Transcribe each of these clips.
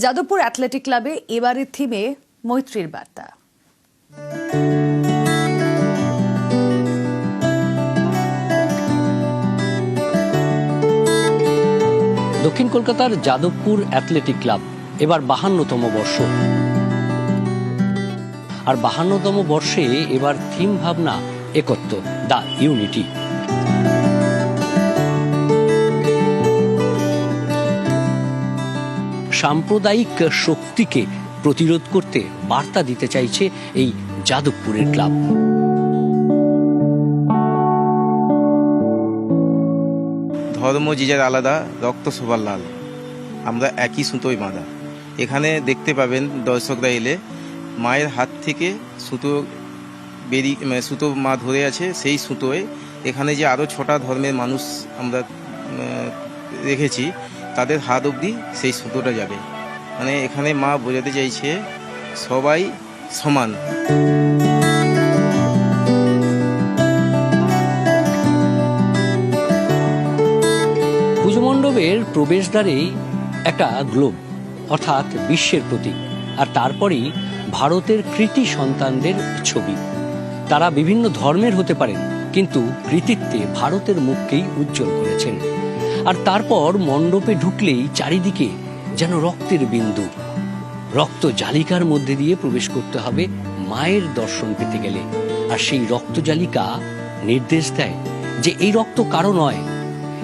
Jadavpur athletic ক্লাবে এবারের থিমে মৈত্রীর বার্তা। দক্ষিণ কলকাতার যাদবপুর অ্যাথলেটিক ক্লাব এবার 52তম বর্ষ। আর 52তম বর্ষে এবার থিম ভাবনা একত্ব, দ্য ইউনিটি। সাম্প্রদায়িক শক্তিকে প্রতিরোধ করতে বার্তা দিতে চাইছে এই যাদবপুরের ক্লাব। ধর্ম যে যার আলাদা, রক্ত সবার লাল, আমরা একই সুতোয় বাঁধা। এখানে দেখতে পাবেন দর্শকরা এলে মায়ের হাত থেকে সুতো সুতো মা ধরে আছে, সেই সুতোয় এখানে যে আরও 6টা ধর্মের মানুষ আমরা রেখেছি, তাদের হাত অবধি সেই সুতোটা যাবে। মানে এখানে মা বোঝাতে চাইছে সবাই সমান। পুজো মণ্ডপের প্রবেশদ্বারেই একটা গ্লোব, অর্থাৎ বিশ্বের প্রতীক, আর তারপরেই ভারতের কৃতি সন্তানদের ছবি। তারা বিভিন্ন ধর্মের হতে পারেন, কিন্তু কৃতিত্বে ভারতের মুখকেই উজ্জ্বল করেছেন। আর তারপর মণ্ডপে ঢুকলেই চারিদিকে যেন রক্তের বিন্দু। রক্ত জালিকার মধ্যে দিয়ে প্রবেশ করতে হবে মায়ের দর্শন পেতে গেলে। আর সেই রক্ত জালিকা নির্দেশ দেয় যে এই রক্ত কারো নয়,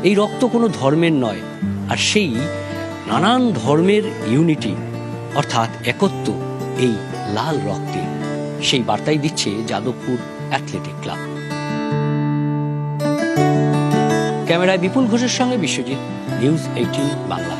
এই রক্ত কোনো ধর্মের নয়। আর সেই নানান ধর্মের ইউনিটি, অর্থাৎ একত্ব এই লাল রক্তে, সেই বার্তাই দিচ্ছে যাদবপুর অ্যাথলেটিক ক্লাব। ক্যামেরায় বিপুল ঘোষের সঙ্গে বিশ্বজিৎ, নিউজ 18 বাংলা।